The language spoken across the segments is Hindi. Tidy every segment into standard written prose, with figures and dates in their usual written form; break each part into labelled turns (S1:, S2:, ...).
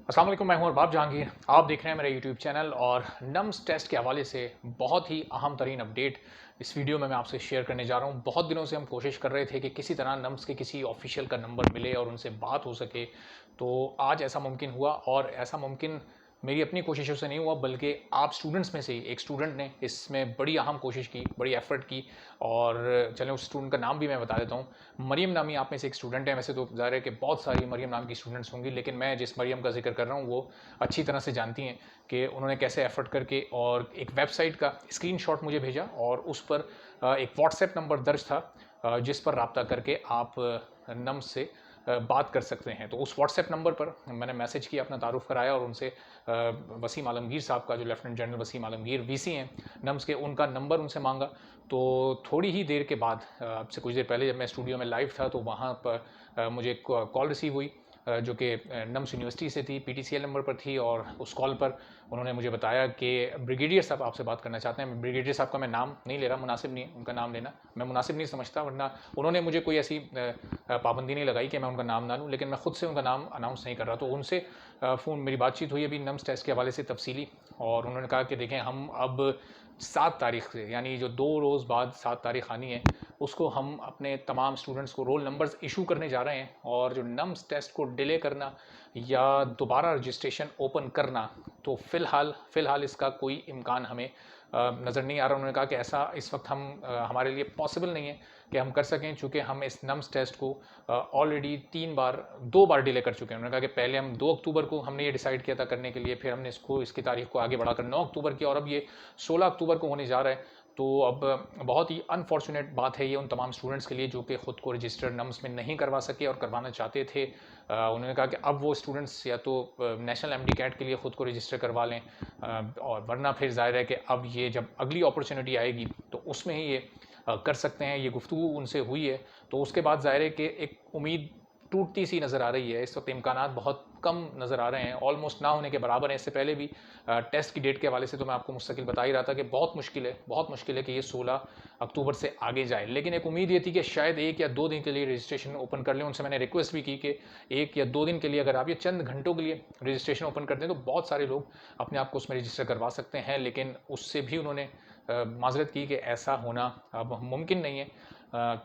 S1: अस्सलाम वालेकुम, मैं हूं अरबाब जहांगीर। आप देख रहे हैं मेरा यूट्यूब चैनल और नम्स टेस्ट के हवाले से बहुत ही अहम तरीन अपडेट इस वीडियो में मैं आपसे शेयर करने जा रहा हूं। बहुत दिनों से हम कोशिश कर रहे थे कि किसी तरह नम्स के किसी ऑफिशियल का नंबर मिले और उनसे बात हो सके। तो आज ऐसा मुमकिन हुआ और ऐसा मुमकिन मेरी अपनी कोशिशों से नहीं हुआ, बल्कि आप स्टूडेंट्स में से ही एक स्टूडेंट ने इसमें बड़ी अहम कोशिश की, बड़ी एफर्ट की। और चलें उस स्टूडेंट का नाम भी मैं बता देता हूँ। मरियम नामी आप में से एक स्टूडेंट है। वैसे तो ज़ाहिर है कि बहुत सारी मरियम नाम की स्टूडेंट्स होंगी, लेकिन मैं जिस मरियम का जिक्र कर रहा हूँ वो अच्छी तरह से जानती हैं कि उन्होंने कैसे एफर्ट करके और एक वेबसाइट का स्क्रीनशॉट मुझे भेजा और उस पर एक व्हाट्सएप नंबर दर्ज था जिस पर रब्ता करके आप नम्स से बात कर सकते हैं। तो उस व्हाट्सएप नंबर पर मैंने मैसेज किया, अपना तारुफ कराया और उनसे वसीम आलमगीर साहब का, जो lieutenant general Waseem Alamgir VC हैं नम्स के, उनका नंबर उनसे मांगा। तो थोड़ी ही देर के बाद, आपसे कुछ देर पहले जब मैं स्टूडियो में लाइव था, तो वहाँ पर मुझे एक कॉल रिसीव हुई जो कि नम्स यूनिवर्सिटी से थी, पीटीसीएल नंबर पर थी। और उस कॉल पर उन्होंने मुझे बताया कि ब्रिगेडियर साहब आपसे बात करना चाहते हैं। ब्रिगेडियर साहब का मैं नाम नहीं ले रहा, मुनासिब नहीं है उनका नाम लेना, मैं मुनासिब नहीं समझता, वरना उन्होंने मुझे कोई ऐसी पाबंदी नहीं लगाई कि मैं उनका नाम ना लूँ, लेकिन मैं खुद से उनका नाम अनाउंस नहीं कर रहा। तो उनसे फ़ोन मेरी बातचीत हुई अभी नम्स टेस्ट के हवाले से तफसीली। और उन्होंने कहा कि देखें, हम अब 7 तारीख से, यानी जो 2 रोज़ बाद 7 तारीख आनी है, उसको हम अपने तमाम स्टूडेंट्स को रोल नंबर्स इशू करने जा रहे हैं। और जो नम्स टेस्ट को डिले करना या दोबारा रजिस्ट्रेशन ओपन करना, तो फ़िलहाल इसका कोई इम्कान हमें नज़र नहीं आ रहा। उन्होंने कहा कि ऐसा इस वक्त हमारे लिए पॉसिबल नहीं है कि हम कर सकें, चूँकि हम इस नम्स टेस्ट को ऑलरेडी 2 बार डिले कर चुके हैं। उन्होंने कहा कि पहले हम 2 अक्टूबर को हमने ये डिसाइड किया था करने के लिए, फिर हमने इसकी तारीख को आगे बढ़ाकर 9 अक्टूबर की, और अब ये 16 अक्टूबर को होने जा रहा है। तो अब बहुत ही अनफॉर्चुनेट बात है ये उन तमाम स्टूडेंट्स के लिए जो कि ख़ुद को रजिस्टर नम्स में नहीं करवा सके और करवाना चाहते थे। उन्होंने कहा कि अब वो स्टूडेंट्स या तो नेशनल एमडी कैट के लिए ख़ुद को रजिस्टर करवा लें, और वरना फिर ज़ाहिर है कि अब ये जब अगली अपॉर्चुनिटी आएगी तो उसमें ही ये कर सकते हैं। ये गुफ्तगू उनसे हुई है, तो उसके बाद ज़ाहिर है कि एक उम्मीद टूटती सी नज़र आ रही है। इस वक्त इम्कानात बहुत कम नज़र आ रहे हैं, ऑलमोस्ट ना होने के बराबर हैं। इससे पहले भी टेस्ट की डेट के हवाले से तो मैं आपको मुस्तकिल बता ही रहा था कि बहुत मुश्किल है कि ये 16 अक्टूबर से आगे जाए। लेकिन एक उम्मीद ये थी कि शायद 1 या 2 दिन के लिए रजिस्ट्रेशन ओपन कर लें। उनसे मैंने रिक्वेस्ट भी की कि 1 या 2 दिन के लिए अगर आप ये चंद घंटों के लिए रजिस्ट्रेशन ओपन कर दें तो बहुत सारे लोग अपने आप को उसमें रजिस्टर करवा सकते हैं। लेकिन उससे भी उन्होंने माजरत की कि ऐसा होना अब मुमकिन नहीं है।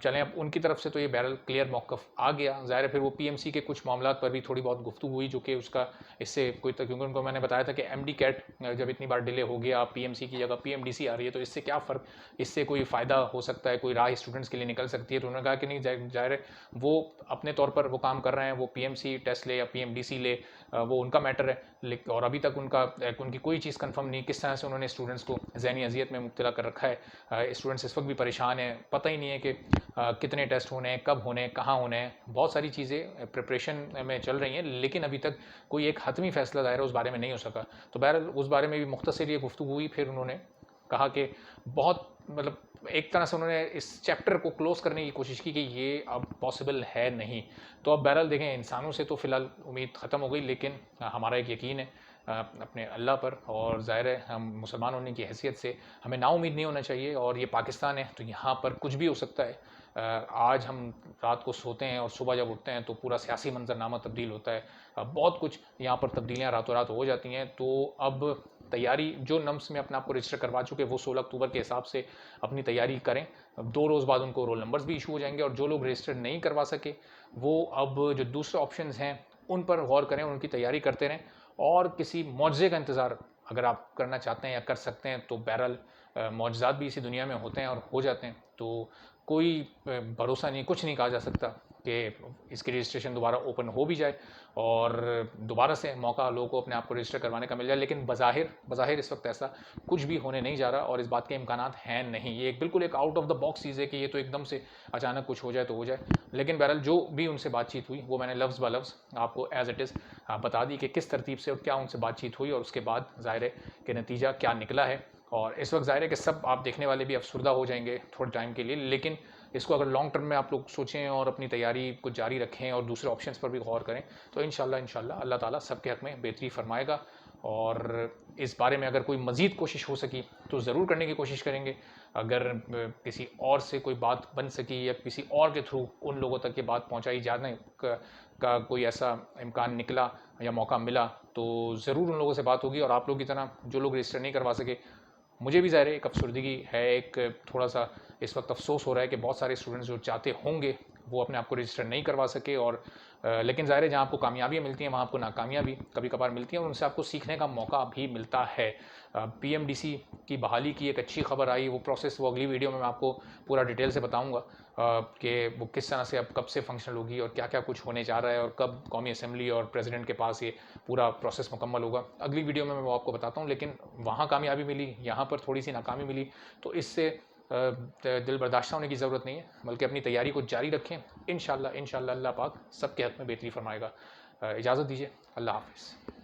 S1: चलें, अब उनकी तरफ से तो ये बहरहाल क्लियर मौक़िफ़ आ गया। ज़ाहिर है फिर वो पीएमसी के कुछ मामलात पर भी थोड़ी बहुत गुफ्तगू हुई, जो कि उसका इससे कोई, क्योंकि उनको मैंने बताया था कि एमडी कैट जब इतनी बार डिले हो गया, पीएमसी की जगह पीएमडीसी आ रही है, तो इससे क्या फ़र्क, इससे कोई फ़ायदा हो सकता है, कोई राह स्टूडेंट्स के लिए निकल सकती है। तो उन्होंने कहा कि नहीं, ज़ाहिर है वो अपने तौर पर वो काम कर रहे हैं, वो पीएमसी टेस्ट ले या पीएमडीसी ले, वो उनका मैटर है। और अभी तक उनकी कोई चीज़ कन्फर्म नहीं, किस तरह से उन्होंने स्टूडेंट्स को ज़हनी अजियत में मुब्तला कर रखा है। स्टूडेंट्स इस वक्त भी परेशान हैं, पता ही नहीं है कि कितने टेस्ट होने हैं, कब होने हैं, कहाँ होने हैं। बहुत सारी चीज़ें प्रिपरेशन में चल रही हैं, लेकिन अभी तक कोई एक हतमी फैसला दायरा उस बारे में नहीं हो सका। तो बहरहाल उस बारे में भी मुख्तसर ये गुफ्तगू हुई। फिर उन्होंने कहा कि बहुत, मतलब एक तरह से उन्होंने इस चैप्टर को क्लोज़ करने की कोशिश की कि ये अब पॉसिबल है नहीं। तो अब बहरहाल देखें, इंसानों से तो फ़िलहाल उम्मीद ख़त्म हो गई, लेकिन हमारा एक यकीन है अपने अल्लाह पर, और ज़ाहिर है हम मुसलमान होने की हैसियत से हमें नाउम्मीद नहीं होना चाहिए। और ये पाकिस्तान है, तो यहाँ पर कुछ भी हो सकता है। आज हम रात को सोते हैं और सुबह जब उठते हैं तो पूरा सियासी मंजरनामा तब्दील होता है। बहुत कुछ यहाँ पर तब्दीलियाँ रातों रात हो जाती हैं। तो अब तैयारी, जो नम्स में अपने आप को रजिस्टर करवा चुके, वो 16 अक्टूबर के हिसाब से अपनी तैयारी करें। 2 रोज़ बाद उनको रोल नंबर्स भी इशू हो जाएंगे, और जो लोग रजिस्टर नहीं करवा सके वो अब जो दूसरे ऑप्शंस हैं उन पर गौर करें, उनकी तैयारी करते रहें। और किसी मौजज़े का इंतज़ार अगर आप करना चाहते हैं या कर सकते हैं, तो बहरहाल मौजज़ात भी इसी दुनिया में होते हैं और हो जाते हैं। तो कोई भरोसा नहीं, कुछ नहीं कहा जा सकता कि इसकी रजिस्ट्रेशन दोबारा ओपन हो भी जाए और दोबारा से मौका लोगों को अपने आप को रजिस्टर करवाने का मिल जाए। लेकिन बज़ाहिर इस वक्त ऐसा कुछ भी होने नहीं जा रहा, और इस बात के इम्कानात हैं नहीं। ये बिल्कुल एक आउट ऑफ द बॉक्स चीज़ है कि ये तो एकदम से अचानक कुछ हो जाए तो हो जाए। लेकिन बहरहाल जो भी उनसे बातचीत हुई, वो मैंने लफ्ज़ ब लफ्ज़ आपको एज़ इट इज़ बता दी कि किस तरतीब से और क्या उनसे बातचीत हुई, और उसके बाद ज़ाहिर है कि नतीजा क्या निकला है। और इस वक्त ज़ाहिर है कि सब आप देखने वाले भी अफसरदा हो जाएंगे थोड़े टाइम के लिए, लेकिन इसको अगर लॉन्ग टर्म में आप लोग सोचें और अपनी तैयारी को जारी रखें और दूसरे ऑप्शंस पर भी गौर करें, तो इंशाल्लाह अल्लाह ताला सबके हक़ में बेहतरी फरमाएगा। और इस बारे में अगर कोई मज़ीद कोशिश हो सकी तो ज़रूर करने की कोशिश करेंगे। अगर किसी और से कोई बात बन सकी या किसी और के थ्रू उन लोगों तक ये बात पहुँचाई जाने का कोई ऐसा इम्कान निकला या मौका मिला तो ज़रूर उन लोगों से बात होगी। और आप लोग की तरह जो लोग रजिस्टर नहीं करवा सके, मुझे भी ज़ाहिर है एक अफसरदगी है, एक थोड़ा सा इस वक्त अफसोस हो रहा है कि बहुत सारे स्टूडेंट्स जो चाहते होंगे वो अपने आप को रजिस्टर नहीं करवा सके। और लेकिन ज़ाहिर है जहाँ आपको कामयाबियाँ मिलती हैं वहाँ आपको नाकामियाँ भी कभी कभार मिलती हैं और उनसे आपको सीखने का मौका भी मिलता है। PMDC की बहाली की एक अच्छी खबर आई, वो प्रोसेस वो अगली वीडियो में मैं आपको पूरा डिटेल से बताऊँगा कि वो किस तरह से अब कब से फंक्शनल होगी और क्या क्या कुछ होने जा रहा है और कब कौमी असम्बली और प्रेसिडेंट के पास ये पूरा प्रोसेस मुकम्मल होगा। अगली वीडियो में मैं वो आपको बताता हूँ। लेकिन वहाँ कामयाबी मिली, यहाँ पर थोड़ी सी नाकामी मिली, तो इससे दिल बर्दाश्त होने की ज़रूरत नहीं है, बल्कि अपनी तैयारी को जारी रखें। इंशाल्लाह अल्लाह पाक सबके हक़ में बेहतरी फरमाएगा। इजाज़त दीजिए, अल्लाह हाफ़िज़।